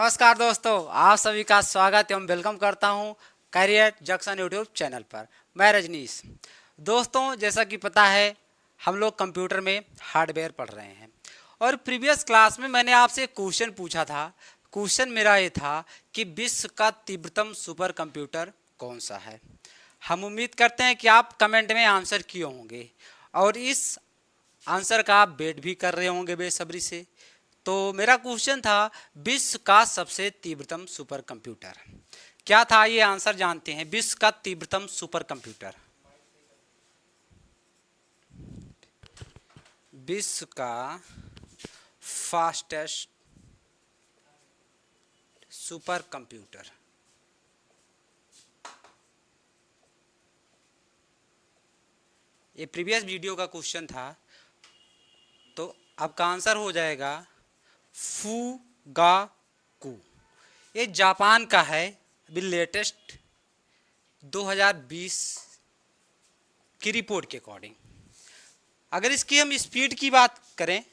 नमस्कार दोस्तों, आप सभी का स्वागत एवं वेलकम करता हूं करियर जंक्शन यूट्यूब चैनल पर। मैं रजनीश। दोस्तों, जैसा कि पता है हम लोग कंप्यूटर में हार्डवेयर पढ़ रहे हैं और प्रीवियस क्लास में मैंने आपसे एक क्वेश्चन पूछा था। क्वेश्चन मेरा ये था कि विश्व का तीव्रतम सुपर कंप्यूटर कौन सा है। हम उम्मीद करते हैं कि आप कमेंट में आंसर किए होंगे और इस आंसर का आप वेट भी कर रहे होंगे बेसब्री से। तो मेरा क्वेश्चन था विश्व का सबसे तीव्रतम सुपर कंप्यूटर क्या था। ये आंसर जानते हैं। विश्व का तीव्रतम सुपर कंप्यूटर, विश्व का फास्टेस्ट सुपर कंप्यूटर, ये प्रीवियस वीडियो का क्वेश्चन था। तो आपका आंसर हो जाएगा फुगाकू। ये जापान का है। अभी लेटेस्ट 2020 की रिपोर्ट के अकॉर्डिंग। अगर इसकी हम स्पीड की बात करें,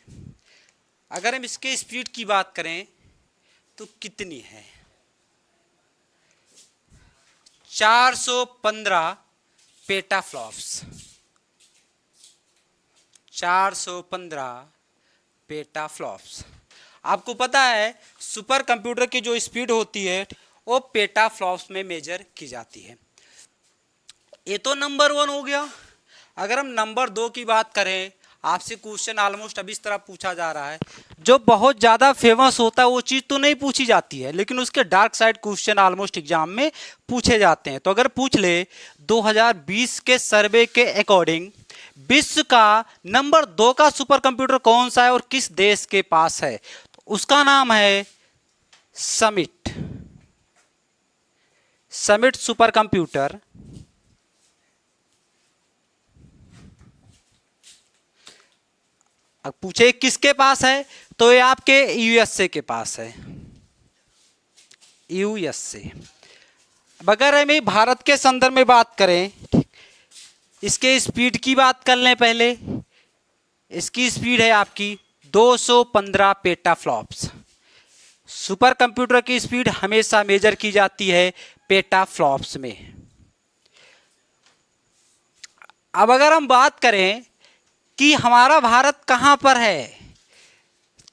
अगर हम इसके स्पीड की बात करें तो कितनी है? 415 पेटाफ्लॉप्स, 415 पेटाफ्लॉप्स। आपको पता है सुपर कंप्यूटर की जो स्पीड होती है वो पेटाफ्लॉप्स में मेजर की जाती है। ये तो नंबर 1 हो गया। अगर हम नंबर 2 की बात करें, आपसे क्वेश्चन ऑलमोस्ट अभी इस तरह पूछा जा रहा है, जो बहुत ज़्यादा फेमस होता है वो चीज़ तो नहीं पूछी जाती है, लेकिन उसके dark side question almost exam में पूछे जाते हैं। तो अगर पूछ ले 2020 के सर्वे के अकॉर्डिंग विश्व का नंबर 2 का सुपर कंप्यूटर कौन सा है और किस देश के पास है, तो उसका नाम है समिट। समिट सुपर कंप्यूटर अब पूछे किसके पास है, तो ये आपके यूएसए के पास है। यूएसए। अब अगर हम भारत के संदर्भ में बात करें, इसके स्पीड की बात कर लें पहले। इसकी स्पीड है आपकी 215 पेटाफ्लॉप्स। सुपर कंप्यूटर की स्पीड हमेशा मेजर की जाती है पेटाफ्लॉप्स में। अब अगर हम बात करें कि हमारा भारत कहां पर है,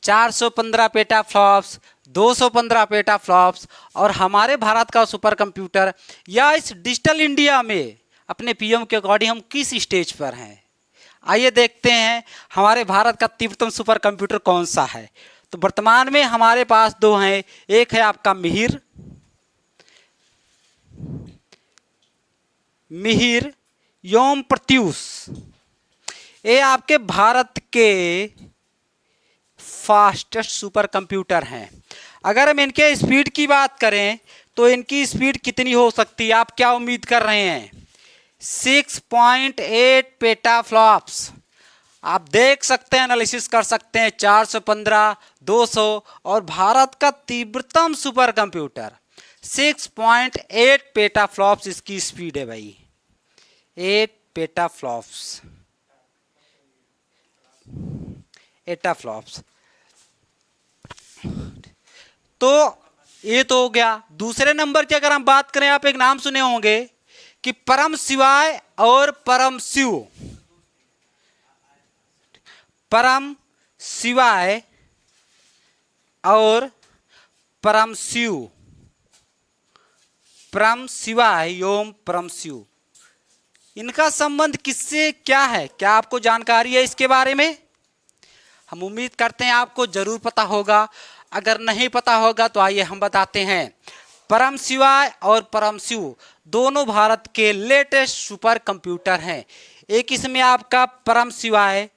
415 पेटाफ्लॉप्स, 215 पेटाफ्लॉप्स और हमारे भारत का सुपर कंप्यूटर या इस डिजिटल इंडिया में अपने पीएम के अकॉर्डिंग हम किस स्टेज पर हैं। आइए देखते हैं हमारे भारत का तीव्रतम सुपर कंप्यूटर कौन सा है। तो वर्तमान में हमारे पास 2 हैं। एक है आपका मिहिर योम प्रत्यूष। ये आपके भारत के फास्टेस्ट सुपर कंप्यूटर हैं। अगर हम इनके स्पीड की बात करें तो इनकी स्पीड कितनी हो सकती है, आप क्या उम्मीद कर रहे हैं? 6.8 पेटाफ्लॉप्स। आप देख सकते हैं, एनालिसिस कर सकते हैं। 415, 200 और भारत का तीव्रतम सुपर कंप्यूटर 6.8 पेटाफ्लॉप्स इसकी स्पीड है भाई। 8 पेटाफ्लॉप्स, एटाफ्लॉप्स। तो ये तो हो गया। दूसरे नंबर की अगर हम बात करें, आप एक नाम सुने होंगे कि परम शिवाय और परम शिव। परम शिवाय और परम शिव, परम शिवाय एवं परम शिव, इनका संबंध किससे क्या है? क्या आपको जानकारी है इसके बारे में? हम उम्मीद करते हैं आपको जरूर पता होगा। अगर नहीं पता होगा तो आइए हम बताते हैं। परम शिवाय और परम शिव दोनों भारत के लेटेस्ट सुपर कंप्यूटर हैं। एक इसमें आपका परम शिवाय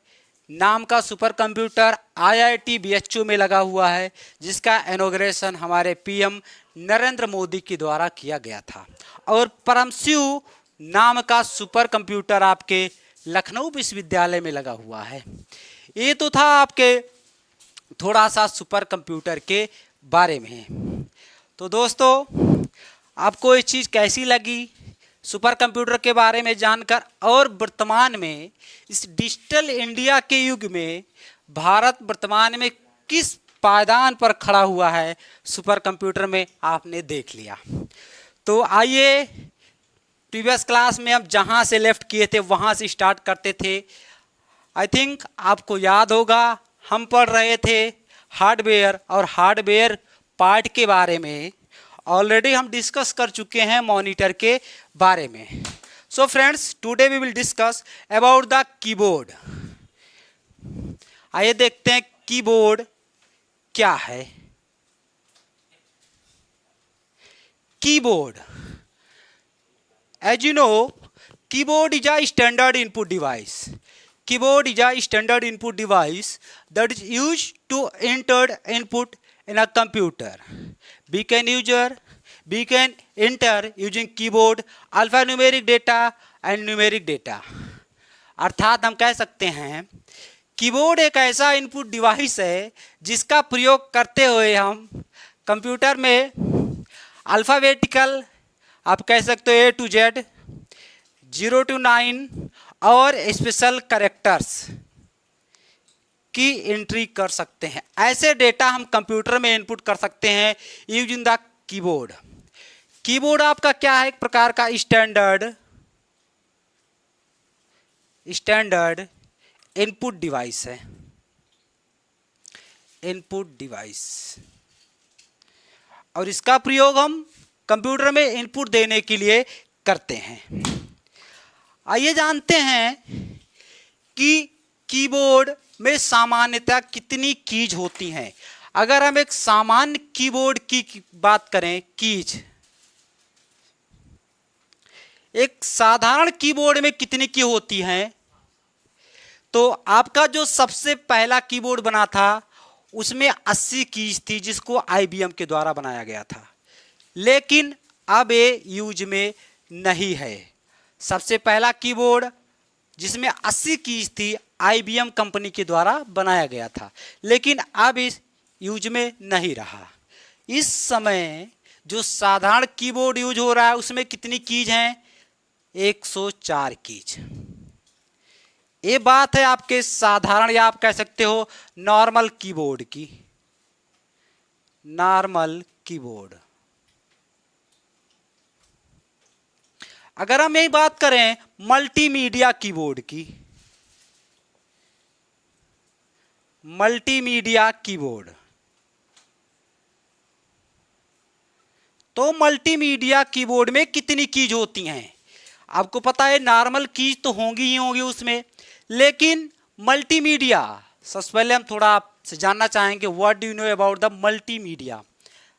नाम का सुपर कंप्यूटर IIT BHU में लगा हुआ है, जिसका इनॉग्रेशन हमारे पीएम नरेंद्र मोदी के द्वारा किया गया था। और परम शिव नाम का सुपर कंप्यूटर आपके लखनऊ विश्वविद्यालय में लगा हुआ है। ये तो था आपके थोड़ा सा सुपर कंप्यूटर के बारे में। तो दोस्तों, आपको ये चीज़ कैसी लगी सुपर कंप्यूटर के बारे में जानकर? और वर्तमान में इस डिजिटल इंडिया के युग में भारत वर्तमान में किस पायदान पर खड़ा हुआ है सुपर कंप्यूटर में, आपने देख लिया। तो आइए प्रीवियस क्लास में हम जहाँ से लेफ्ट किए थे वहाँ से स्टार्ट करते थे। आई थिंक आपको याद होगा हम पढ़ रहे थे हार्डवेयर और हार्डवेयर पार्ट के बारे में। ऑलरेडी हम डिस्कस कर चुके हैं मॉनिटर के बारे में। So friends, today we will discuss about the keyboard. आइए देखते हैं कीबोर्ड क्या है। Keyboard, as you know, keyboard is a standard input device. Keyboard is a standard input device that is used to enter input in a computer. We can enter using keyboard alphanumeric data and numeric data. अर्थात हम कह सकते हैं keyboard एक ऐसा input device है जिसका प्रयोग करते हुए हम कंप्यूटर में अल्फ़ाबेटिकल, आप कह सकते हो A to Z, 0 to 9 और स्पेशल कैरेक्टर्स की एंट्री कर सकते हैं। ऐसे डेटा हम कंप्यूटर में इनपुट कर सकते हैं यूजिंग द कीबोर्ड। कीबोर्ड आपका क्या है? एक प्रकार का स्टैंडर्ड इनपुट डिवाइस है। इनपुट डिवाइस, और इसका प्रयोग हम कंप्यूटर में इनपुट देने के लिए करते हैं। आइए जानते हैं कि कीबोर्ड में सामान्यतः कितनी कीज होती हैं। अगर हम एक सामान्य कीबोर्ड की बात करें, कीज, एक साधारण कीबोर्ड में कितनी की होती हैं, तो आपका जो सबसे पहला कीबोर्ड बना था उसमें 80 कीज थी जिसको IBM के द्वारा बनाया गया था, लेकिन अब ये यूज में नहीं है। सबसे पहला कीबोर्ड जिसमें 80 कीज थी IBM कंपनी के द्वारा बनाया गया था, लेकिन अब इस यूज में नहीं रहा। इस समय जो साधारण कीबोर्ड यूज हो रहा है उसमें कितनी कीज हैं? 104 कीज। ये बात है आपके साधारण या आप कह सकते हो नॉर्मल कीबोर्ड की। नॉर्मल कीबोर्ड, अगर हम यही बात करें मल्टीमीडिया कीबोर्ड की, मल्टीमीडिया कीबोर्ड, तो मल्टीमीडिया कीबोर्ड में कितनी कीज होती हैं? आपको पता है नॉर्मल कीज तो होंगी ही होंगी उसमें, लेकिन मल्टीमीडिया, सबसे पहले हम थोड़ा आपसे जानना चाहेंगे what do you know about the multimedia.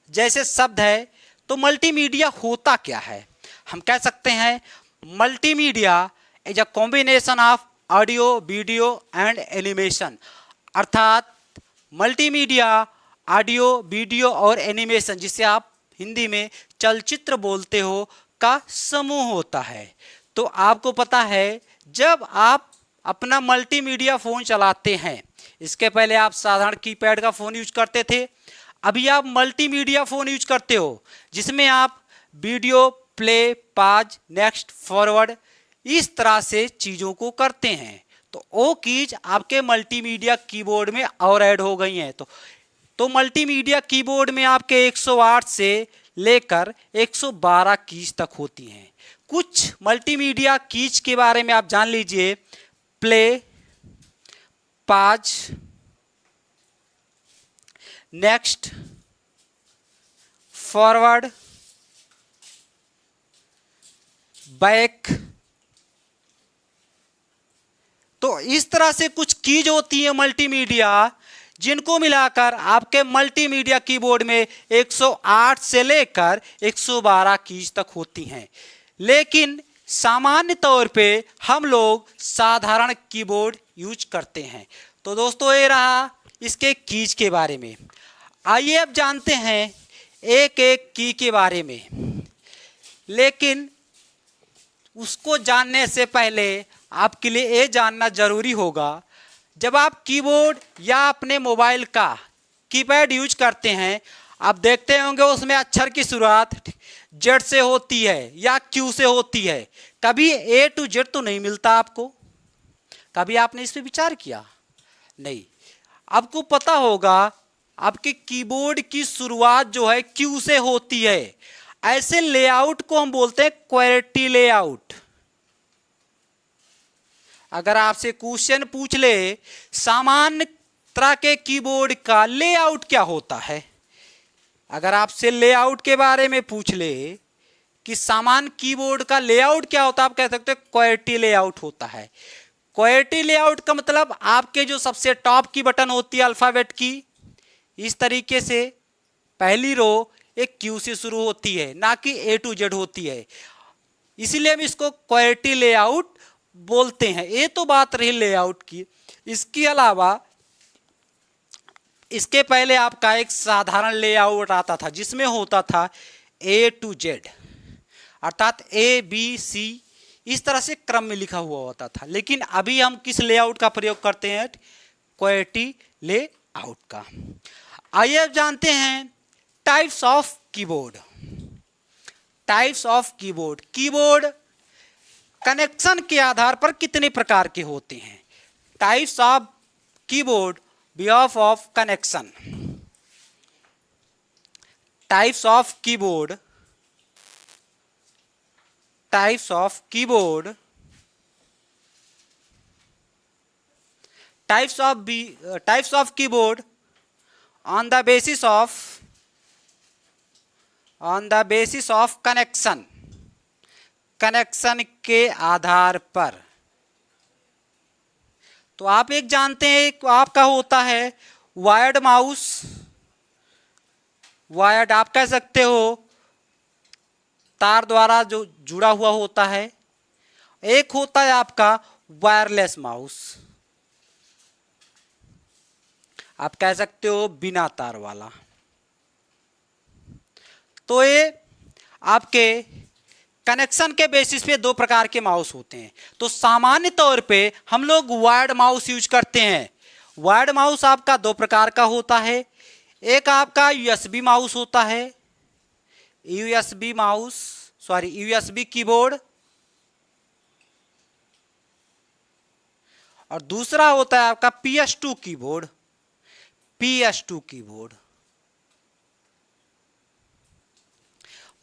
जैसे शब्द है तो मल्टीमीडिया होता क्या है? हम कह सकते हैं multimedia is a combination of audio, video and animation. अर्थात मल्टीमीडिया ऑडियो, वीडियो और एनिमेशन, जिसे आप हिंदी में चलचित्र बोलते हो, का समूह होता है। तो आपको पता है जब आप अपना मल्टीमीडिया फ़ोन चलाते हैं, इसके पहले आप साधारण कीपैड का फ़ोन यूज करते थे, अभी आप मल्टीमीडिया फ़ोन यूज करते हो जिसमें आप वीडियो प्ले, पाज, नेक्स्ट, फॉरवर्ड, इस तरह से चीज़ों को करते हैं। तो वो कीज आपके मल्टीमीडिया कीबोर्ड में और ऐड हो गई हैं। तो मल्टीमीडिया कीबोर्ड में आपके 108 से लेकर 112 कीज तक होती हैं। कुछ मल्टीमीडिया कीज के बारे में आप जान लीजिए। प्ले, पाज, नेक्स्ट, फॉरवर्ड, बैक, तो इस तरह से कुछ कीज होती है मल्टीमीडिया, जिनको मिलाकर आपके मल्टीमीडिया कीबोर्ड में 108 से लेकर 112 कीज तक होती हैं। लेकिन सामान्य तौर पे हम लोग साधारण कीबोर्ड यूज करते हैं। तो दोस्तों ये रहा इसके कीज के बारे में। आइए अब जानते हैं एक एक की के बारे में, लेकिन उसको जानने से पहले आपके लिए ये जानना जरूरी होगा, जब आप कीबोर्ड या अपने मोबाइल का कीपैड यूज करते हैं, आप देखते होंगे उसमें अक्षर की शुरुआत जेड से होती है या क्यू से होती है, कभी ए टू जेड तो नहीं मिलता आपको। कभी आपने इस पर विचार किया? नहीं। आपको पता होगा आपके कीबोर्ड की शुरुआत जो है क्यू से होती है। ऐसे लेआउट को हम बोलते हैं क्वेर्टी लेआउट। अगर आपसे क्वेश्चन पूछ ले सामान्य तरह के कीबोर्ड का लेआउट क्या होता है, अगर आपसे लेआउट के बारे में पूछ ले कि सामान्य कीबोर्ड का लेआउट क्या होता है, आप कह सकते हैं क्वेर्टी लेआउट होता है। क्वेर्टी लेआउट का मतलब आपके जो सबसे टॉप की बटन होती है अल्फाबेट की, इस तरीके से पहली रो एक क्यू से शुरू होती है, ना कि ए टू जेड होती है, इसीलिए हम इसको क्वेर्टी लेआउट बोलते हैं। ये तो बात रही लेआउट की। इसके अलावा इसके पहले आपका एक साधारण लेआउट आता था जिसमें होता था ए टू जेड, अर्थात ए बी सी इस तरह से क्रम में लिखा हुआ होता था। लेकिन अभी हम किस लेआउट का प्रयोग करते हैं, क्वेर्टी लेआउट का। आइए अब जानते हैं types of keyboard. Types of keyboard, keyboard connection के आधार पर कितने प्रकार के होते हैं। Types of keyboard behalf of connection. Types of keyboard, types of keyboard, types of keyboard on the basis of connection, connection के आधार पर। तो आप एक जानते हैं आपका होता है वायर्ड माउस, वायर्ड आप कह सकते हो तार द्वारा जो जुड़ा हुआ होता है। एक होता है आपका वायरलेस माउस, आप कह सकते हो बिना तार वाला। तो ये आपके कनेक्शन के बेसिस पे दो प्रकार के माउस होते हैं। तो सामान्य तौर पे हम लोग वायर्ड माउस यूज करते हैं। वायर्ड माउस आपका दो प्रकार का होता है। एक आपका यूएसबी माउस होता है, यूएसबी कीबोर्ड, और दूसरा होता है आपका PS2 कीबोर्ड, PS2 कीबोर्ड।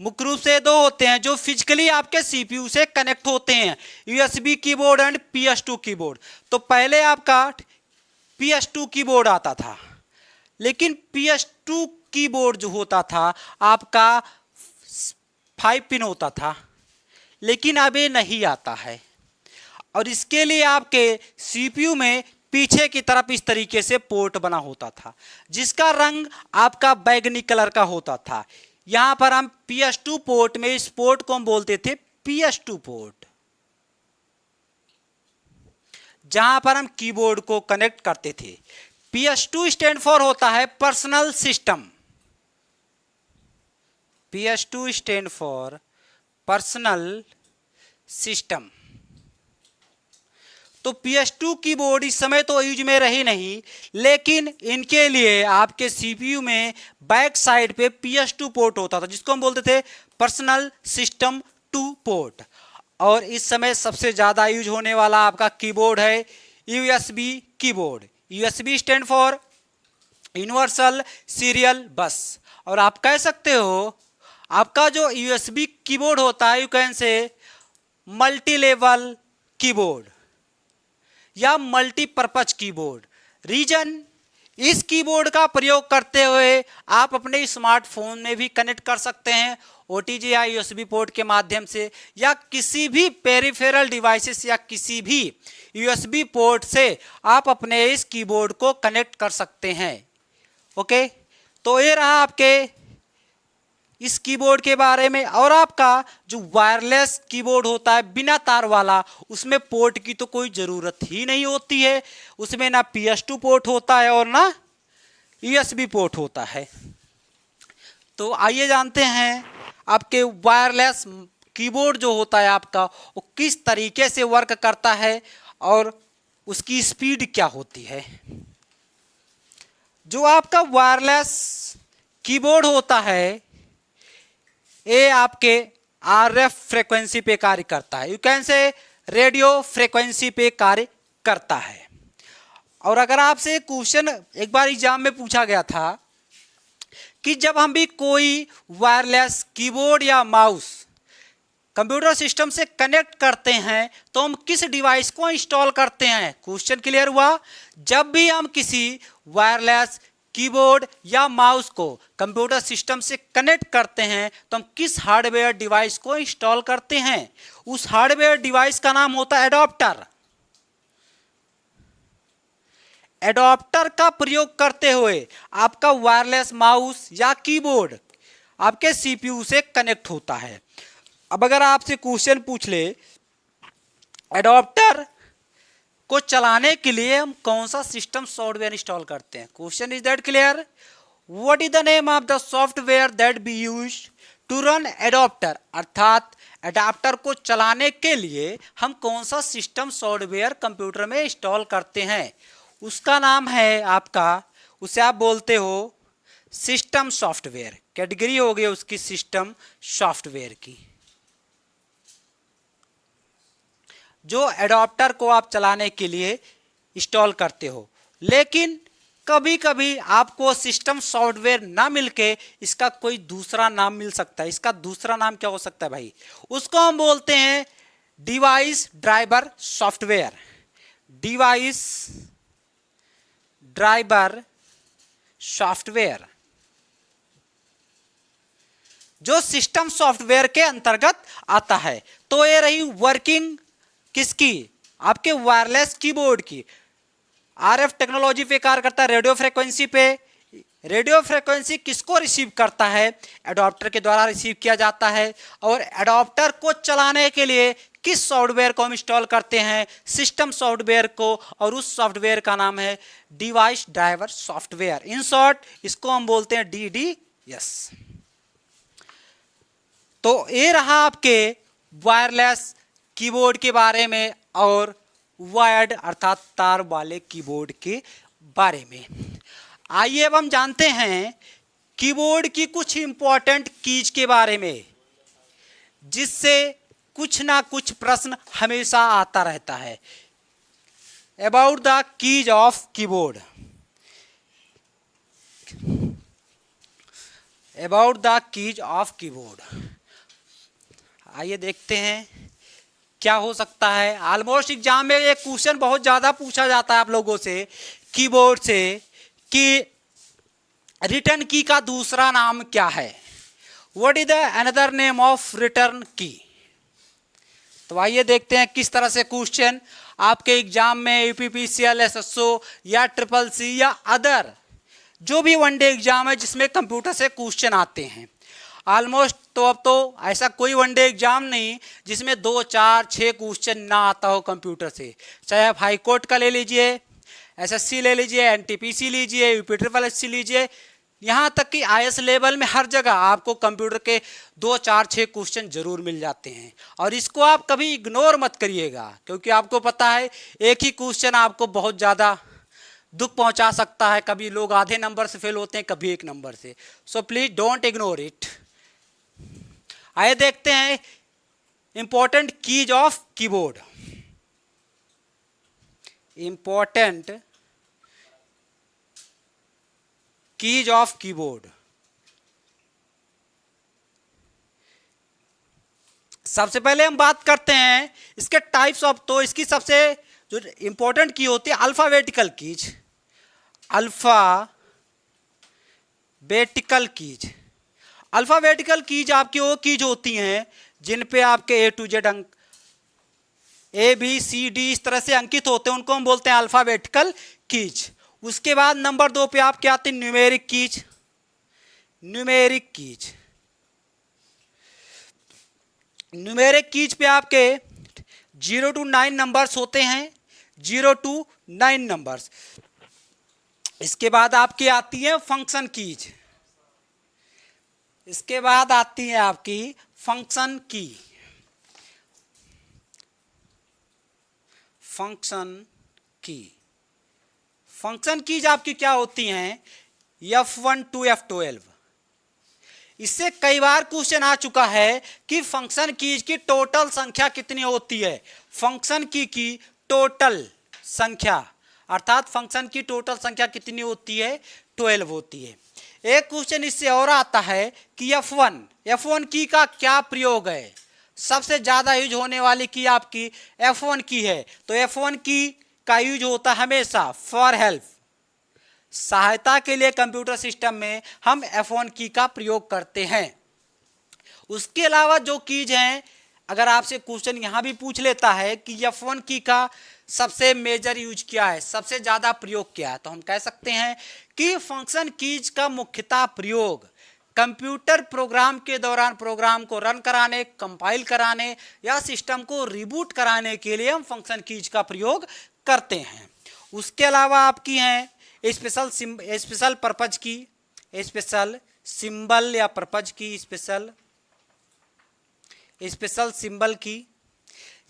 मुख्य रूप से दो होते हैं जो फिजिकली आपके सीपीयू से कनेक्ट होते हैं, USB keyboard and PS2 keyboard. तो पहले आपका PS2 कीबोर्ड आता था, लेकिन PS2 कीबोर्ड जो होता था आपका 5 पिन होता था, लेकिन अब ये नहीं आता है। और इसके लिए आपके सीपीयू में पीछे की तरफ इस तरीके से पोर्ट बना होता था जिसका रंग आपका बैगनी कलर का होता था। यहां पर हम PS2 पोर्ट में इस पोर्ट को हम बोलते थे PS2 पोर्ट, जहां पर हम कीबोर्ड को कनेक्ट करते थे। PS2 स्टैंड फॉर होता है personal system, PS2 stand for personal system. तो PS2 कीबोर्ड इस समय तो यूज में रही नहीं, लेकिन इनके लिए आपके सीपीयू में बैक साइड पे PS2 पोर्ट होता था जिसको हम बोलते थे पर्सनल सिस्टम 2 पोर्ट। और इस समय सबसे ज़्यादा यूज होने वाला आपका कीबोर्ड है USB keyboard. USB stand for universal serial बस। और आप कह सकते हो आपका जो USB कीबोर्ड होता है, यू कैन से मल्टी लेवल कीबोर्ड या मल्टीपर्पज कीबोर्ड। रीजन, इस कीबोर्ड का प्रयोग करते हुए आप अपने स्मार्टफोन में भी कनेक्ट कर सकते हैं OTG या USB पोर्ट के माध्यम से, या किसी भी पेरिफेरल डिवाइसेस या किसी भी USB पोर्ट से आप अपने इस कीबोर्ड को कनेक्ट कर सकते हैं। ओके, तो ये रहा आपके इस कीबोर्ड के बारे में। और आपका जो वायरलेस कीबोर्ड होता है बिना तार वाला, उसमें पोर्ट की तो कोई ज़रूरत ही नहीं होती है, उसमें ना PS2 पोर्ट होता है और ना USB पोर्ट होता है। तो आइए जानते हैं आपके वायरलेस कीबोर्ड जो होता है आपका वो किस तरीके से वर्क करता है और उसकी स्पीड क्या होती है। जो आपका वायरलेस कीबोर्ड होता है ये आपके RF फ्रीक्वेंसी पे कार्य करता है, यू कैन से रेडियो फ्रीक्वेंसी पे कार्य करता है। और अगर आपसे क्वेश्चन एक बार एग्जाम में पूछा गया था कि जब हम भी कोई वायरलेस कीबोर्ड या माउस कंप्यूटर सिस्टम से कनेक्ट करते हैं तो हम किस डिवाइस को इंस्टॉल करते हैं। क्वेश्चन क्लियर हुआ। जब भी हम किसी वायरलेस कीबोर्ड या माउस को कंप्यूटर सिस्टम से कनेक्ट करते हैं तो हम किस हार्डवेयर डिवाइस को इंस्टॉल करते हैं। उस हार्डवेयर डिवाइस का नाम होता है एडॉप्टर। एडॉप्टर का प्रयोग करते हुए आपका वायरलेस माउस या कीबोर्ड आपके सीपीयू से कनेक्ट होता है। अब अगर आपसे क्वेश्चन पूछ ले एडॉप्टर को चलाने के लिए हम कौन सा सिस्टम सॉफ्टवेयर इंस्टॉल करते हैं। Question is that clear. What is the name of the software that be use to run adapter. अर्थात एडॉप्टर को चलाने के लिए हम कौन सा सिस्टम सॉफ्टवेयर कंप्यूटर में इंस्टॉल करते हैं, उसका नाम है आपका, उसे आप बोलते हो सिस्टम सॉफ्टवेयर। कैटेगरी हो गई उसकी सिस्टम सॉफ्टवेयर की। जो एडॉप्टर को आप चलाने के लिए इंस्टॉल करते हो। लेकिन कभी कभी आपको सिस्टम सॉफ्टवेयर ना मिलके इसका कोई दूसरा नाम मिल सकता है। इसका दूसरा नाम क्या हो सकता है भाई, उसको हम बोलते हैं device driver software. Device driver software जो सिस्टम सॉफ्टवेयर के अंतर्गत आता है। तो ये रही वर्किंग किसकी, आपके वायरलेस कीबोर्ड की। आरएफ टेक्नोलॉजी पे कार्य करता है, रेडियो फ्रीक्वेंसी पे। रेडियो फ्रीक्वेंसी किसको रिसीव करता है, एडॉप्टर के द्वारा रिसीव किया जाता है। और एडॉप्टर को चलाने के लिए किस सॉफ्टवेयर को हम इंस्टॉल करते हैं, सिस्टम सॉफ्टवेयर को, और उस सॉफ्टवेयर का नाम है device driver software. In short इसको हम बोलते हैं DDS। तो ये रहा आपके वायरलेस कीबोर्ड के बारे में और वायर्ड अर्थात तार वाले कीबोर्ड के बारे में। आइए अब हम जानते हैं कीबोर्ड की कुछ इंपॉर्टेंट कीज के बारे में, जिससे कुछ ना कुछ प्रश्न हमेशा आता रहता है। About the keys of keyboard. About the keys of keyboard आइए देखते हैं क्या हो सकता है। ऑलमोस्ट एग्जाम में ये क्वेश्चन बहुत ज़्यादा पूछा जाता है आप लोगों से कीबोर्ड से कि रिटर्न की का दूसरा नाम क्या है। What is the another name of return की। तो आइए देखते हैं किस तरह से क्वेश्चन आपके एग्जाम में यूपीपीसीएल, एसएसओ या CCC या अदर जो भी वनडे एग्जाम है जिसमें कंप्यूटर से क्वेश्चन आते हैं। ऑलमोस्ट तो अब तो ऐसा कोई वनडे एग्जाम नहीं जिसमें 2, 4, 6 क्वेश्चन ना आता हो कंप्यूटर से। चाहे आप हाई कोर्ट का ले लीजिए, SSC ले लीजिए, NTPC लीजिए, UPSSC लीजिए, यहाँ तक कि IAS लेवल में हर जगह आपको कंप्यूटर के 2, 4, 6 क्वेश्चन जरूर मिल जाते हैं। और इसको आप कभी इग्नोर मत करिएगा, क्योंकि आपको पता है एक ही क्वेश्चन आपको बहुत ज़्यादा दुख पहुंचा सकता है। कभी लोग आधे नंबर से फेल होते हैं, कभी 1 नंबर से। So please don't ignore it. आइए देखते हैं important keys of keyboard. Important keys of keyboard. सबसे पहले हम बात करते हैं इसके टाइप्स ऑफ। तो इसकी सबसे जो इंपॉर्टेंट की होती है alphabetical keys. Alphabetical keys. Alphabetical keys आपकी वो कीज होती हैं जिन पे आपके A to Z अंक ABCD इस तरह से अंकित होते हैं, उनको हम बोलते हैं अल्फाबेटिकल कीज। उसके बाद नंबर 2 पे आपके आते हैं numeric keys. Numeric keys. Numeric keys पे आपके 0 to 9 नंबर्स होते हैं। 0 to 9 नंबर्स। इसके बाद आपकी आती है फंक्शन कीज। इसके बाद आती है आपकी फंक्शन की। फंक्शन की। फंक्शन कीज आपकी क्या होती हैं, F1 to F12। इससे कई बार क्वेश्चन आ चुका है कि फंक्शन कीज की टोटल संख्या कितनी होती है। फंक्शन की टोटल संख्या अर्थात फंक्शन की टोटल संख्या कितनी होती है, 12 होती है। एक क्वेश्चन इससे और आता है कि F1 की का क्या प्रयोग है। सबसे ज्यादा यूज होने वाली की आपकी F1 की है। तो F1 की का यूज होता है हमेशा फॉर हेल्प, सहायता के लिए कंप्यूटर सिस्टम में हम F1 की का प्रयोग करते हैं। उसके अलावा जो कीज हैं, अगर आपसे क्वेश्चन यहां भी पूछ लेता है कि F1 की का सबसे मेजर यूज क्या है, सबसे ज्यादा प्रयोग क्या है, तो हम कह सकते हैं कि फंक्शन कीज का मुख्यतः प्रयोग कंप्यूटर प्रोग्राम के दौरान प्रोग्राम को रन कराने, कंपाइल कराने या सिस्टम को रिबूट कराने के लिए हम फंक्शन कीज का प्रयोग करते हैं। उसके अलावा आपकी हैं स्पेशल पर्पज की, स्पेशल सिंबल या पर्पज की, स्पेशल सिंबल की,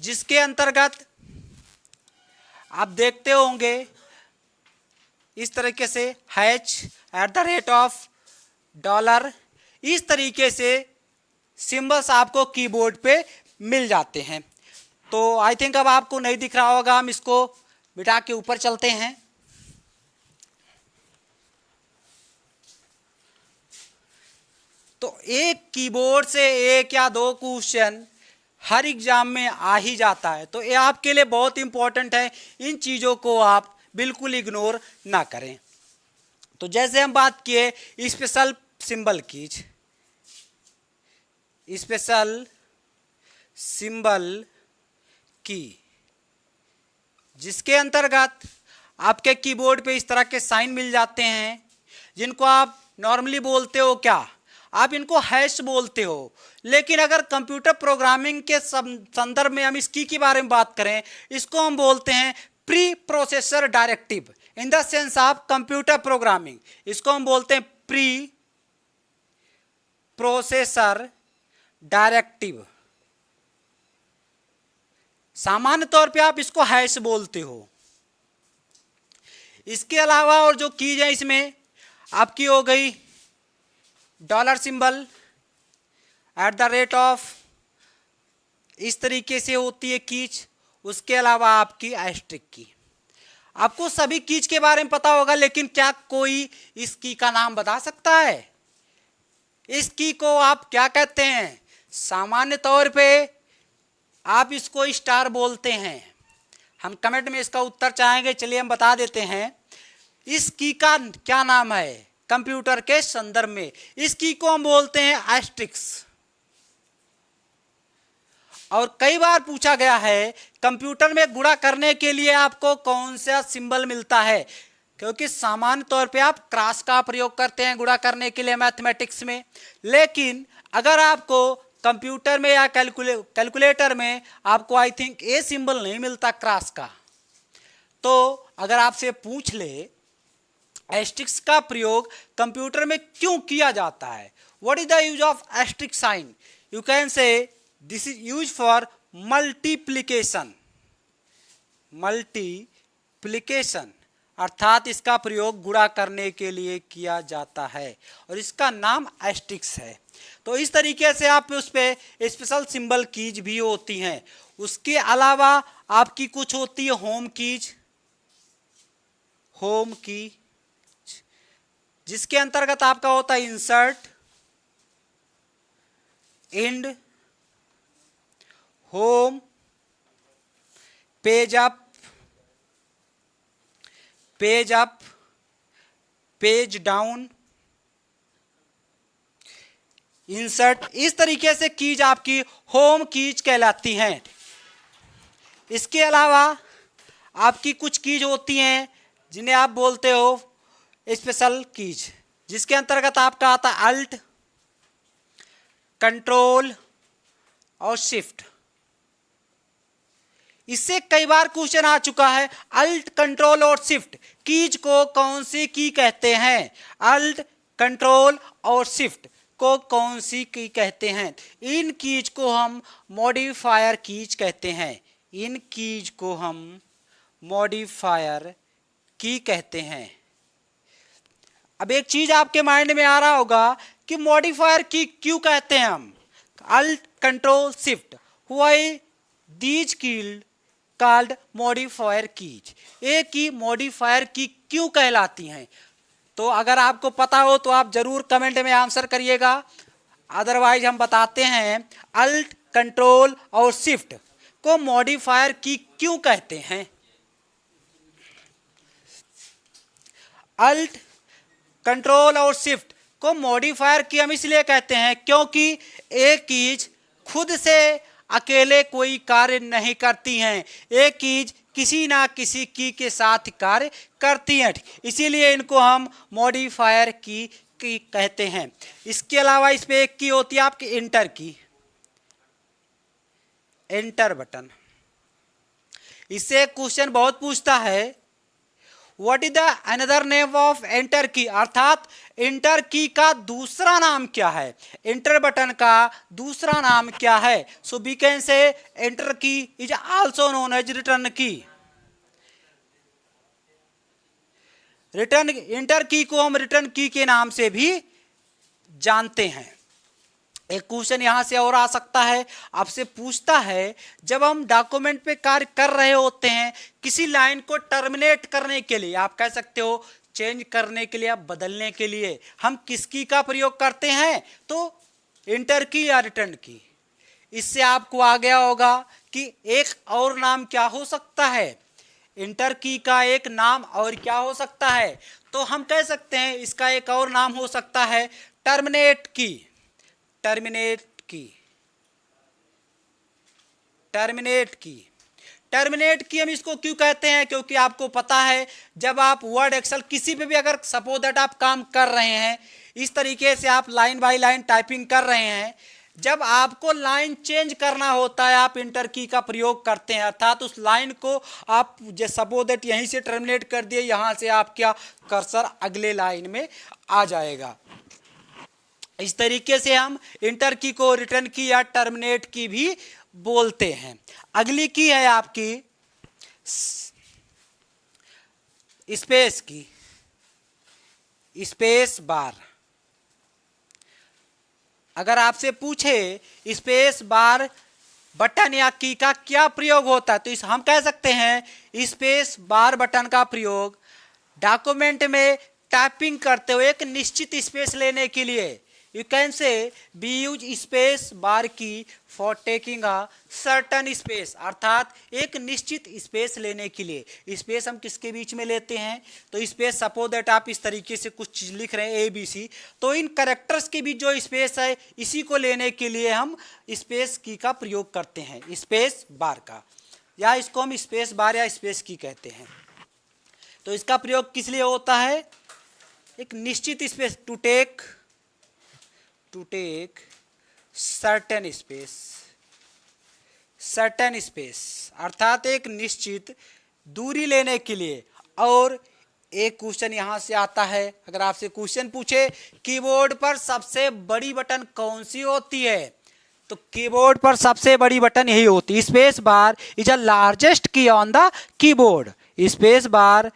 जिसके अंतर्गत आप देखते होंगे इस तरीके से $, इस तरीके से सिंबल्स आपको कीबोर्ड पे मिल जाते हैं। तो आई थिंक अब आपको नहीं दिख रहा होगा, हम इसको मिटा के ऊपर चलते हैं। तो एक कीबोर्ड से एक या दो क्वेश्चन हर एग्जाम में आ ही जाता है, तो ये आपके लिए बहुत इंपॉर्टेंट है। इन चीज़ों को आप बिल्कुल इग्नोर ना करें। तो जैसे हम बात किए special symbol keys, special symbol की, जिसके अंतर्गत आपके कीबोर्ड पे इस तरह के साइन मिल जाते हैं, जिनको आप नॉर्मली बोलते हो क्या, आप इनको हैश बोलते हो। लेकिन अगर कंप्यूटर प्रोग्रामिंग के संदर्भ में हम इस की के बारे में बात करें, इसको हम बोलते हैं pre processor directive in the sense of computer programming. इसको हम बोलते हैं प्री प्रोसेसर डायरेक्टिव। सामान्य तौर पे आप इसको हैश बोलते हो। इसके अलावा और जो कीज है इसमें आपकी हो गई डॉलर सिंबल, @ इस तरीके से होती है कीज। उसके अलावा आपकी एस्ट्रिक की। आपको सभी कीज के बारे में पता होगा, लेकिन क्या कोई इस की का नाम बता सकता है? इस की को आप क्या कहते हैं? सामान्य तौर पे आप इसको स्टार बोलते हैं। हम कमेंट में इसका उत्तर चाहेंगे, चलिए हम बता देते हैं। इस की का क्या नाम है कंप्यूटर के संदर्भ में? इस की को हम बोलते हैं एस्ट्रिक्स। और कई बार पूछा गया है कंप्यूटर में गुणा करने के लिए आपको कौन सा सिंबल मिलता है, क्योंकि सामान्य तौर पे आप क्रॉस का प्रयोग करते हैं गुणा करने के लिए मैथमेटिक्स में। लेकिन अगर आपको कंप्यूटर में या कैलकुलेटर में आपको आई थिंक ए सिंबल नहीं मिलता क्रॉस का, तो अगर आपसे पूछ ले एस्ट्रिक्स का प्रयोग कंप्यूटर में क्यों किया जाता है, what is the use of asterisk sign, you can say this is use for multiplication. Multiplication अर्थात इसका प्रयोग गुणा करने के लिए किया जाता है और इसका नाम एस्ट्रिक्स है। तो इस तरीके से आप उस पर स्पेशल सिंबल कीज भी होती हैं। उसके अलावा आपकी कुछ होती है होम कीज, होम की, जिसके अंतर्गत आपका होता है insert, and, home, page up, page down, insert. इस तरीके से कीज आपकी होम कीज कहलाती हैं। इसके अलावा आपकी कुछ कीज होती हैं जिन्हें आप बोलते हो स्पेशल कीज, जिसके अंतर्गत आपका आता है अल्ट, कंट्रोल और शिफ्ट। इससे कई बार क्वेश्चन आ चुका है, अल्ट, कंट्रोल और शिफ्ट कीज को कौन सी की कहते हैं? अल्ट, कंट्रोल और शिफ्ट को कौन सी की कहते हैं? इन कीज को हम मॉडिफायर कीज कहते हैं। इन कीज को हम मॉडिफायर की कहते हैं। अब एक चीज आपके माइंड में आ रहा होगा कि मॉडिफायर की क्यों कहते हैं हम? Alt, control, shift, why these keys called modifier keys? एक की मॉडिफायर की क्यों कहलाती हैं? तो अगर आपको पता हो तो आप जरूर कमेंट में आंसर करिएगा, अदरवाइज हम बताते हैं अल्ट, कंट्रोल और शिफ्ट को मॉडिफायर की क्यों कहते हैं। अल्ट, कंट्रोल और शिफ्ट को मॉडिफायर की हम इसलिए कहते हैं क्योंकि एक चीज खुद से अकेले कोई कार्य नहीं करती हैं, एक चीज किसी ना किसी की के साथ कार्य करती हैं, इसीलिए इनको हम मॉडिफायर की कहते हैं। इसके अलावा इस पे एक की होती है आपकी इंटर की, एंटर बटन। इससे क्वेश्चन बहुत पूछता है what is the another name of enter की, अर्थात एंटर की का दूसरा नाम क्या है, एंटर बटन का दूसरा नाम क्या है। So we can say enter key is also known as return key. Return, enter key को हम रिटर्न की के नाम से भी जानते हैं। एक क्वेश्चन यहां से और आ सकता है, आपसे पूछता है जब हम डॉक्यूमेंट पे कार्य कर रहे होते हैं, किसी लाइन को टर्मिनेट करने के लिए, आप कह सकते हो चेंज करने के लिए, आप बदलने के लिए हम किस की का प्रयोग करते हैं, तो एंटर की या रिटर्न की। इससे आपको आ गया होगा कि एक और नाम क्या हो सकता है, एंटर की का एक नाम और क्या हो सकता है, तो हम कह सकते हैं इसका एक और नाम हो सकता है टर्मिनेट की। टर्मिनेट की, टर्मिनेट की, टर्मिनेट की हम इसको क्यों कहते हैं, क्योंकि आपको पता है जब आप वर्ड एक्सेल किसी पे भी अगर सपोज दैट आप काम कर रहे हैं, इस तरीके से आप लाइन बाय लाइन टाइपिंग कर रहे हैं, जब आपको लाइन चेंज करना होता है आप इंटर की का प्रयोग करते हैं, अर्थात उस लाइन को आप जैसे सपोज दैट यहीं से टर्मिनेट कर दिए, यहां से आप क्या कर्सर अगले लाइन में आ जाएगा। इस तरीके से हम इंटर की को रिटर्न की या टर्मिनेट की भी बोलते हैं। अगली की है आपकी स्पेस की, स्पेस बार। अगर आपसे पूछे स्पेस बार बटन या की का क्या प्रयोग होता है, तो इस हम कह सकते हैं स्पेस बार बटन का प्रयोग डॉक्यूमेंट में टाइपिंग करते हुए एक निश्चित स्पेस लेने के लिए, you can say be use space bar key for taking a certain space, अर्थात एक निश्चित स्पेस लेने के लिए। स्पेस हम किसके बीच में लेते हैं, तो स्पेस सपोज दैट आप इस तरीके से कुछ चीज लिख रहे हैं ABC, तो इन कैरेक्टर्स के बीच जो स्पेस है इसी को लेने के लिए हम स्पेस की का प्रयोग करते हैं, स्पेस बार का, या इसको हम स्पेस बार या स्पेस की कहते हैं। तो इसका प्रयोग किस लिए होता है, एक निश्चित space, to take certain space, certain space अर्थात एक निश्चित दूरी लेने के लिए। और एक क्वेश्चन यहां से आता है, अगर आपसे क्वेश्चन पूछे कीबोर्ड पर सबसे बड़ी बटन कौन सी होती है, तो कीबोर्ड पर सबसे बड़ी बटन यही होती है, space bar is a largest key on the keyboard, space bar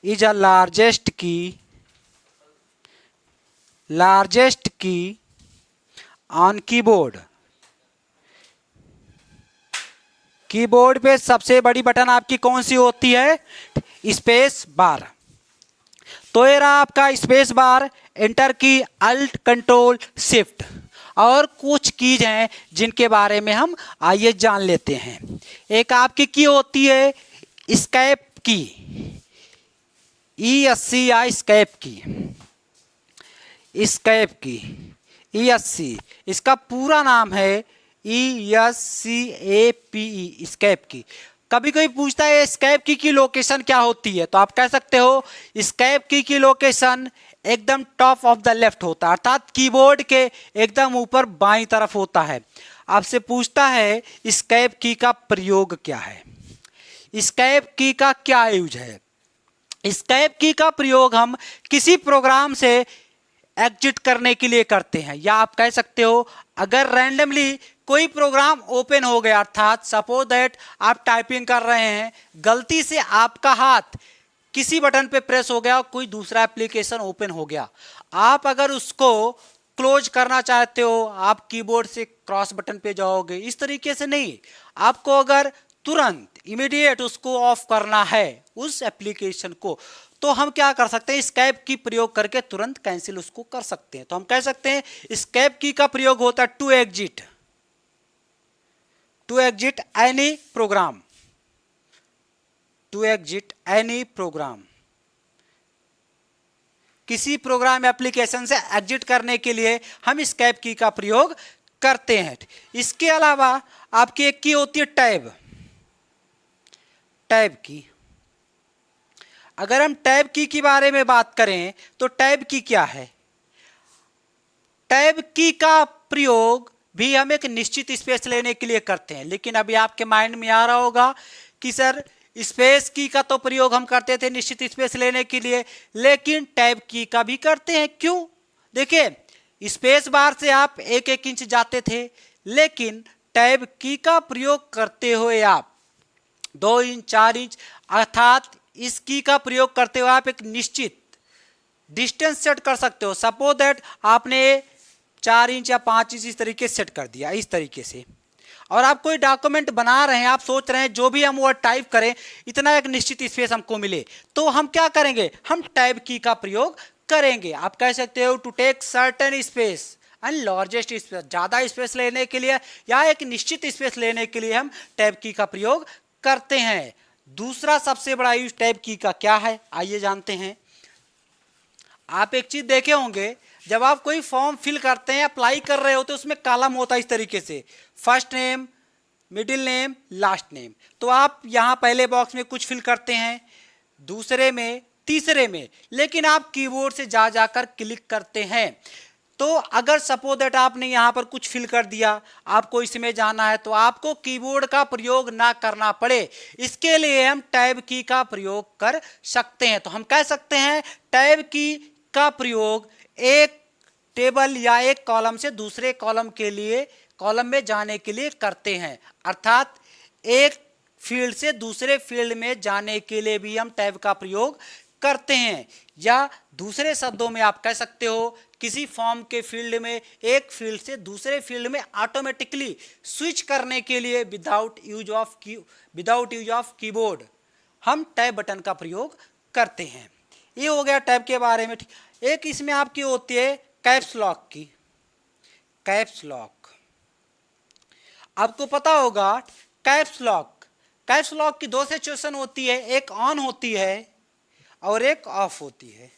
is a largest key on keyboard. Keyboard पे सबसे बड़ी बटन आपकी कौन सी होती है, स्पेस बार। तो ये रहा आपका स्पेस बार, एंटर की, अल्ट, कंट्रोल, शिफ्ट। और कुछ कीज हैं जिनके बारे में हम आइए जान लेते हैं। एक आपकी की होती है एस्केप की, ESC या एस्केप की, एस्केप की, ESC, इसका पूरा नाम है ESCAPE, एस्केप की। कभी कोई पूछता है एस्केप की लोकेशन क्या होती है, तो आप कह सकते हो एस्केप की लोकेशन एकदम टॉप ऑफ द लेफ्ट होता है, अर्थात कीबोर्ड के एकदम ऊपर बाईं तरफ होता है। आपसे पूछता है एस्केप की का प्रयोग क्या है, एस्केप की का क्या यूज है। एस्केप की का प्रयोग हम किसी प्रोग्राम से एग्जिट करने के लिए करते हैं, या आप कह सकते हो अगर रैंडमली कोई प्रोग्राम ओपन हो गया, अर्थात सपोज दैट आप टाइपिंग कर रहे हैं, गलती से आपका हाथ किसी बटन पे प्रेस हो गया, कोई दूसरा एप्लीकेशन ओपन हो गया, आप अगर उसको क्लोज करना चाहते हो, आप कीबोर्ड से क्रॉस बटन पे जाओगे, इस तरीके से नहीं, आपको अगर तुरंत इमीडिएट उसको ऑफ करना है उस एप्लीकेशन को, तो हम क्या कर सकते हैं, एस्केप की प्रयोग करके तुरंत कैंसिल उसको कर सकते हैं। तो हम कह सकते हैं एस्केप की का प्रयोग होता है to exit any program, to exit any program, किसी प्रोग्राम एप्लीकेशन से एग्जिट करने के लिए हम एस्केप की का प्रयोग करते हैं। इसके अलावा आपकी एक की होती है टैब की। अगर हम टैब की बारे में बात करें तो टैब की क्या है, टैब की का प्रयोग भी हम एक निश्चित स्पेस लेने के लिए करते हैं। लेकिन अभी आपके माइंड में आ रहा होगा कि सर स्पेस की का तो प्रयोग हम करते थे निश्चित स्पेस लेने के लिए, लेकिन टैब की का भी करते हैं, क्यों? देखिए स्पेस बार से आप 1-1 इंच जाते थे, लेकिन टैब की का प्रयोग करते हुए आप 2 इंच 4 इंच, अर्थात इस की का प्रयोग करते हुए आप एक निश्चित डिस्टेंस सेट कर सकते हो। सपोज दैट आपने 4 इंच या 5 इंच इस तरीके से सेट कर दिया, इस तरीके से, और आप कोई डॉक्यूमेंट बना रहे हैं, आप सोच रहे हैं जो भी हम वर्ड टाइप करें इतना एक निश्चित स्पेस हमको मिले, तो हम क्या करेंगे, हम टैब की का प्रयोग करेंगे। आप कह सकते हो to take certain space and largest space, ज़्यादा स्पेस लेने के लिए या एक निश्चित स्पेस लेने के लिए हम टैब की का प्रयोग करते हैं। दूसरा सबसे बड़ा यूज टैब की का क्या है, आइए जानते हैं। आप एक चीज देखे होंगे, जब आप कोई फॉर्म फिल करते हैं, अप्लाई कर रहे होते, उसमें कॉलम होता है इस तरीके से, first name, middle name, last name. तो आप यहाँ पहले बॉक्स में कुछ फिल करते हैं, दूसरे में, तीसरे में, लेकिन आप कीबोर्ड से जा जाकर क्लिक करते हैं। तो अगर सपोज दैट आपने यहाँ पर कुछ फिल कर दिया, आपको इसमें जाना है, तो आपको कीबोर्ड का प्रयोग ना करना पड़े, इसके लिए हम टैब की का प्रयोग कर सकते हैं। तो हम कह सकते हैं टैब की का प्रयोग एक टेबल या एक कॉलम से दूसरे कॉलम के लिए, कॉलम में जाने के लिए करते हैं, अर्थात एक फील्ड से दूसरे फील्ड में जाने के लिए भी हम टैब का प्रयोग करते हैं। या दूसरे शब्दों में आप कह सकते हो किसी फॉर्म के फील्ड में एक फील्ड से दूसरे फील्ड में ऑटोमेटिकली स्विच करने के लिए विदाउट यूज ऑफ कीबोर्ड हम टैब बटन का प्रयोग करते हैं। ये हो गया टैब के बारे में। एक इसमें आपकी होती है कैप्स लॉक की। कैप्स लॉक आपको पता होगा, कैप्स लॉक की 2 सिचुएशन होती है, एक ऑन होती है और एक ऑफ होती है।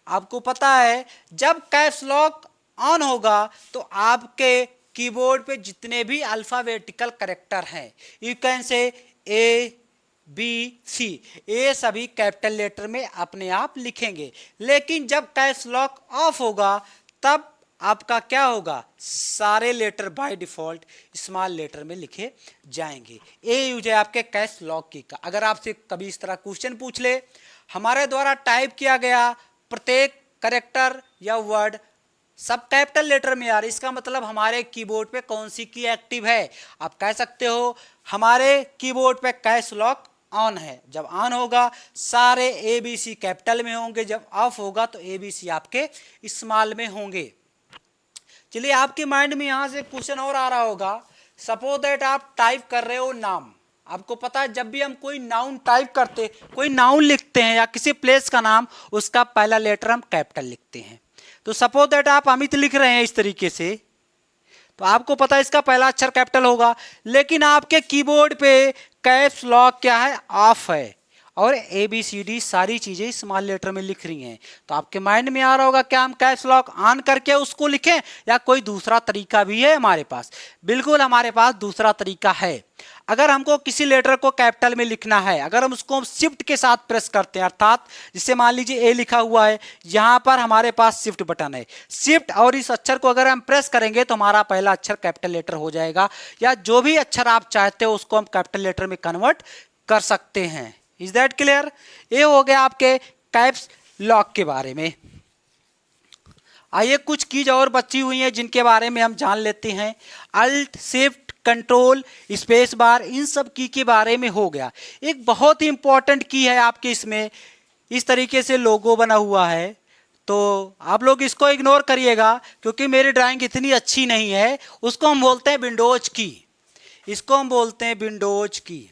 आपको पता है जब कैप्स लॉक ऑन होगा तो आपके कीबोर्ड पे जितने भी अल्फाबेटिकल कैरेक्टर हैं, you can say A B C, ये सभी कैपिटल लेटर में अपने आप लिखेंगे। लेकिन जब कैप्स लॉक ऑफ होगा तब आपका क्या होगा, सारे letter by default small letter में लिखे जाएंगे। ये यूज है आपके कैप्स लॉक की का। अगर आपसे कभी इस तरह क्वेश्चन पूछ ले, हमारे द्वारा टाइप किया गया प्रत्येक कैरेक्टर या वर्ड सब कैपिटल लेटर में आ रही, इसका मतलब हमारे कीबोर्ड पे कौन सी की एक्टिव है। आप कह सकते हो हमारे कीबोर्ड पे कैप्स लॉक ऑन है, जब ऑन होगा सारे ABC कैपिटल में होंगे, जब ऑफ होगा तो ABC आपके स्मॉल में होंगे। चलिए आपके माइंड में यहाँ से क्वेश्चन और आ रहा होगा, सपोज दैट आप टाइप कर रहे हो नाम। आपको पता है जब भी हम कोई नाउन टाइप करते, कोई नाउन लिखते हैं या किसी प्लेस का नाम, उसका पहला लेटर हम कैपिटल लिखते हैं। तो सपोज दैट आप अमित लिख रहे हैं इस तरीके से, तो आपको पता है इसका पहला अक्षर कैपिटल होगा, लेकिन आपके कीबोर्ड पे कैप्स लॉक क्या है, ऑफ है, और ABCD सारी चीजें स्मॉल लेटर में लिख रही हैं। तो आपके माइंड में आ रहा होगा क्या हम कैप्स लॉक ऑन करके उसको लिखें या कोई दूसरा तरीका भी है हमारे पास? बिल्कुल हमारे पास दूसरा तरीका है। अगर हमको किसी लेटर को कैपिटल में लिखना है, अगर हम उसको शिफ्ट के साथ प्रेस करते हैं, अर्थात जिससे मान लीजिए A लिखा हुआ है, यहाँ पर हमारे पास शिफ्ट बटन है, शिफ्ट और इस अक्षर को अगर हम प्रेस करेंगे तो हमारा पहला अक्षर कैपिटल लेटर हो जाएगा, या जो भी अक्षर आप चाहते हो उसको हम कैपिटल लेटर में कन्वर्ट कर सकते हैं। Is that clear? ये हो गया आपके कैप्स लॉक के बारे में। आइए कुछ कीज और बची हुई हैं जिनके बारे में हम जान लेते हैं। Alt, shift, control, space bar, इन सब की के बारे में हो गया। एक बहुत ही इंपॉर्टेंट की है आपके इसमें, इस तरीके से लोगो बना हुआ है, तो आप लोग इसको इग्नोर करिएगा क्योंकि मेरी ड्राइंग इतनी अच्छी नहीं है। उसको हम बोलते हैं विंडोज की, इसको हम बोलते हैं विंडोज की।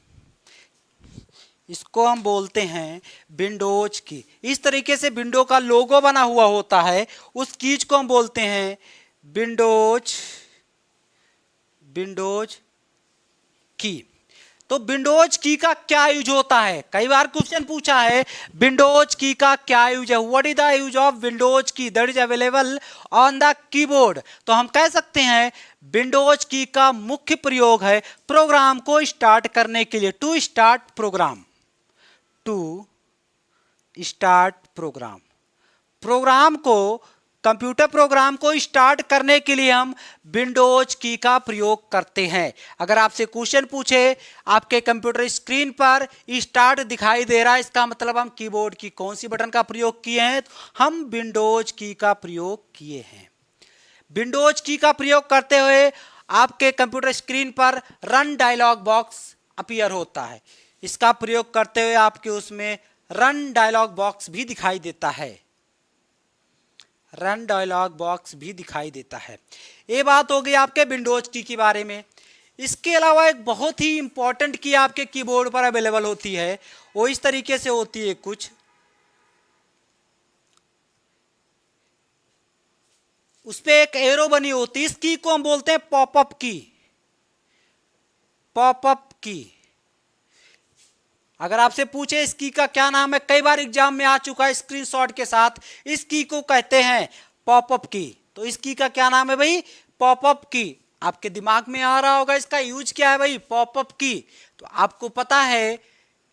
इसको हम बोलते हैं विंडोज की। इस तरीके से विंडो का लोगो बना हुआ होता है, उस कीज को हम बोलते हैं विंडोज की। तो विंडोज की का क्या यूज होता है, कई बार क्वेश्चन पूछा है विंडोज की का क्या यूज है, what is the use of Windows key that is available on the keyboard. तो हम कह सकते हैं विंडोज की का मुख्य प्रयोग है प्रोग्राम को स्टार्ट करने के लिए, टू स्टार्ट प्रोग्राम। प्रोग्राम को, कंप्यूटर प्रोग्राम को स्टार्ट करने के लिए हम विंडोज की का प्रयोग करते हैं। अगर आपसे क्वेश्चन पूछे आपके कंप्यूटर स्क्रीन पर स्टार्ट दिखाई दे रहा है, इसका मतलब हम कीबोर्ड की कौन सी बटन का प्रयोग किए हैं, तो हम विंडोज की का प्रयोग किए हैं। विंडोज की का प्रयोग करते हुए आपके कंप्यूटर स्क्रीन पर रन डायलॉग बॉक्स अपीयर होता है। इसका प्रयोग करते हुए आपके उसमें रन डायलॉग बॉक्स भी दिखाई देता है, रन डायलॉग बॉक्स भी दिखाई देता है। ये बात हो गई आपके विंडोज की के बारे में। इसके अलावा एक बहुत ही इंपॉर्टेंट की आपके कीबोर्ड पर अवेलेबल होती है, वो इस तरीके से होती है कुछ, उस पे एक एरो बनी होती है, इस की को हम बोलते हैं पॉपअप की। अगर आपसे पूछे इस की का क्या नाम है, कई बार एग्जाम में आ चुका है स्क्रीनशॉट के साथ, इस की को कहते हैं पॉपअप की। तो इस की का क्या नाम है भाई, पॉपअप की। आपके दिमाग में आ रहा होगा इसका यूज क्या है भाई, पॉपअप की। तो आपको पता है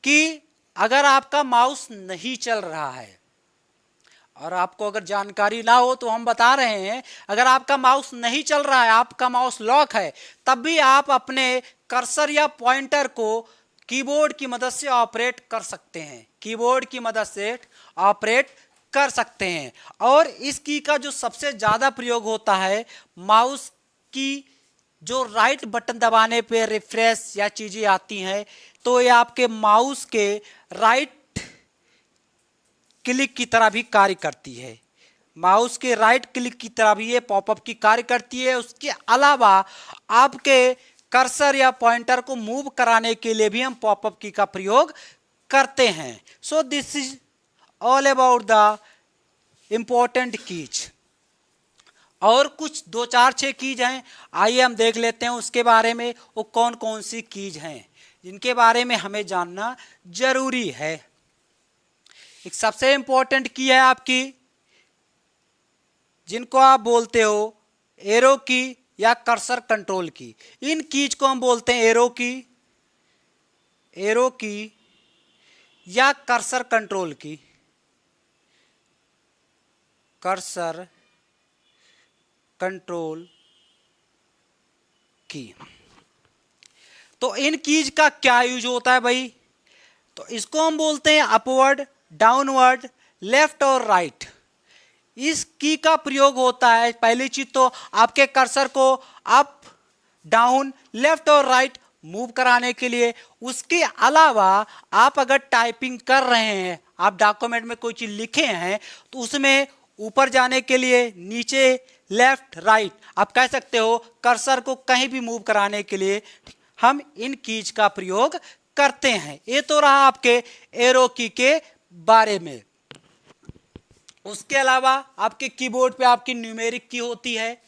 कि अगर आपका माउस नहीं चल रहा है, और आपको अगर जानकारी ना हो तो हम बता रहे हैं, अगर आपका माउस नहीं चल रहा है, आपका माउस लॉक है, तब भी आप अपने कर्सर या पॉइंटर को कीबोर्ड की मदद से ऑपरेट कर सकते हैं, कीबोर्ड की मदद से ऑपरेट कर सकते हैं। और इस की का जो सबसे ज़्यादा प्रयोग होता है, माउस की जो राइट बटन दबाने पे रिफ्रेश या चीज़ें आती हैं, तो ये आपके माउस के राइट क्लिक की तरह भी कार्य करती है, माउस के राइट क्लिक की तरह भी ये पॉपअप की कार्य करती है। उसके अलावा आपके कर्सर या पॉइंटर को मूव कराने के लिए भी हम पॉपअप की का प्रयोग करते हैं। So this is all about the important keys. और कुछ 2 4 6 कीज हैं, आइए हम देख लेते हैं उसके बारे में, वो कौन कौन सी कीज हैं जिनके बारे में हमें जानना जरूरी है। एक सबसे इंपॉर्टेंट की है आपकी, जिनको आप बोलते हो एरो की या कर्सर कंट्रोल की। इन कीज को हम बोलते हैं एरो की या कर्सर कंट्रोल की, कर्सर कंट्रोल की। तो इन कीज का क्या यूज होता है भाई, तो इसको हम बोलते हैं अपवर्ड, डाउनवर्ड, लेफ्ट और राइट। इस की का प्रयोग होता है, पहली चीज तो आपके कर्सर को अप, डाउन, लेफ्ट और राइट मूव कराने के लिए। उसके अलावा आप अगर टाइपिंग कर रहे हैं, आप डॉक्यूमेंट में कोई चीज लिखे हैं, तो उसमें ऊपर जाने के लिए नीचे, लेफ्ट, राइट आप कह सकते हो, कर्सर को कहीं भी मूव कराने के लिए हम इन कीज का प्रयोग करते हैं। ये तो रहा आपके एरो की के बारे में। उसके अलावा आपके कीबोर्ड पे आपकी न्यूमेरिक की होती है,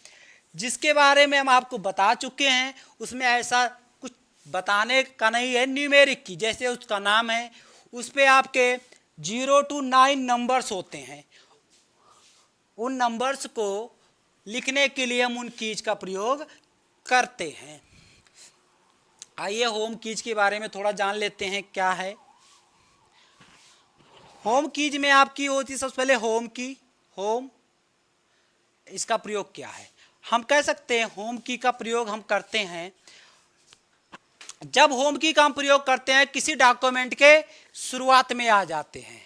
जिसके बारे में हम आपको बता चुके हैं। उसमें ऐसा कुछ बताने का नहीं है, न्यूमेरिक की जैसे उसका नाम है, उस पे आपके 0 to 9 नंबर्स होते हैं। उन नंबर्स को लिखने के लिए हम उन कीज का प्रयोग करते हैं। आइए होम कीज के बारे में थोड़ा जान लेते हैं क्या है। होम कीज में आपकी होती है सबसे पहले होम की। होम, इसका प्रयोग क्या है, हम कह सकते हैं होम की का प्रयोग हम करते हैं जब होम की का हम प्रयोग करते हैं किसी डॉक्यूमेंट के शुरुआत में आ जाते हैं।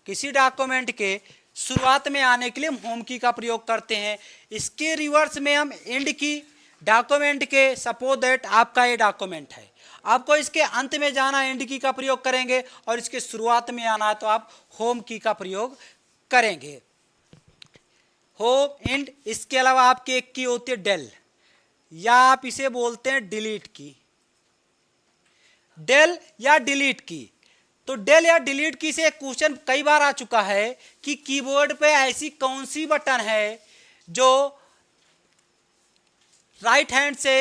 किसी डॉक्यूमेंट के शुरुआत में आने के लिए हम होम की का प्रयोग करते हैं। इसके रिवर्स में हम एंड की, डॉक्यूमेंट के, सपोज दैट आपका ये डॉक्यूमेंट है, आपको इसके अंत में जाना एंड की का प्रयोग करेंगे, और इसके शुरुआत में आना है तो आप होम की का प्रयोग करेंगे। Home, and. इसके अलावा आपकी एक की होती है डेल, या आप इसे बोलते हैं डिलीट की, डेल या डिलीट की। तो डेल या डिलीट की से एक क्वेश्चन कई बार आ चुका है कि कीबोर्ड पे ऐसी कौन सी बटन है जो राइट हैंड से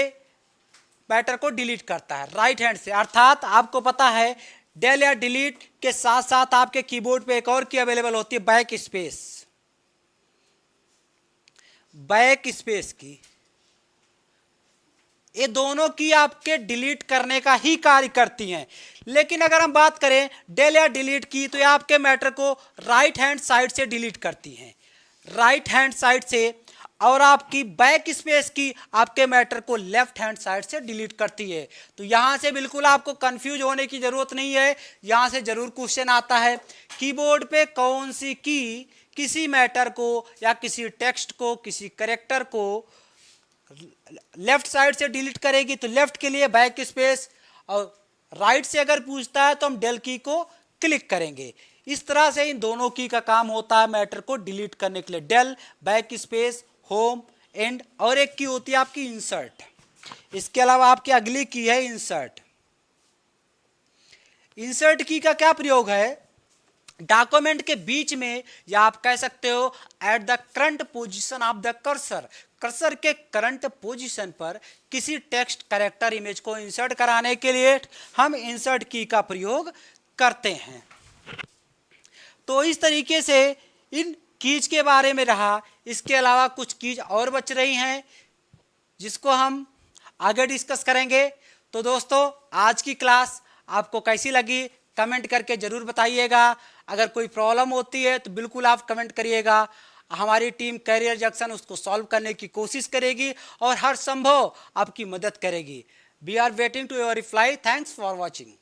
मैटर को डिलीट करता है, राइट हैंड से। अर्थात आपको पता है डेल या डिलीट के साथ साथ आपके कीबोर्ड पे एक और की अवेलेबल होती है, बैक स्पेस। बैक स्पेस की, ये दोनों की आपके डिलीट करने का ही कार्य करती हैं। लेकिन अगर हम बात करें डेल या डिलीट की, तो ये आपके मैटर को राइट हैंड साइड से डिलीट करती हैं, राइट हैंड साइड से। और आपकी बैक स्पेस की आपके मैटर को लेफ्ट हैंड साइड से डिलीट करती है। तो यहां से बिल्कुल आपको कंफ्यूज होने की जरूरत नहीं है। यहां से जरूर क्वेश्चन आता है कीबोर्ड पे कौन सी की किसी मैटर को या किसी टेक्स्ट को, किसी कैरेक्टर को लेफ्ट साइड से डिलीट करेगी, तो लेफ्ट के लिए बैक स्पेस, और राइट से अगर पूछता है तो हम डेल की को क्लिक करेंगे। इस तरह से इन दोनों की का काम होता है मैटर को डिलीट करने के लिए, del, back space, home, end, और एक की होती है आपकी इंसर्ट। इसके अलावा आपकी अगली की है इंसर्ट। इंसर्ट की का क्या प्रयोग है? डॉक्यूमेंट के बीच में, या आप कह सकते हो at the current position of the cursor, cursor के करंट पोजीशन पर किसी टेक्स्ट, कैरेक्टर, इमेज को इंसर्ट कराने के लिए हम इंसर्ट की का प्रयोग करते हैं। तो इस तरीके से इन कीज के बारे में रहा। इसके अलावा कुछ कीज और बच रही हैं जिसको हम आगे डिस्कस करेंगे। तो दोस्तों, आज की क्लास आपको कैसी लगी कमेंट करके जरूर बताइएगा। अगर कोई प्रॉब्लम होती है तो बिल्कुल आप कमेंट करिएगा। हमारी टीम कैरियर जंक्शन उसको सॉल्व करने की कोशिश करेगी और हर संभव आपकी मदद करेगी। We are waiting to your reply. Thanks for watching.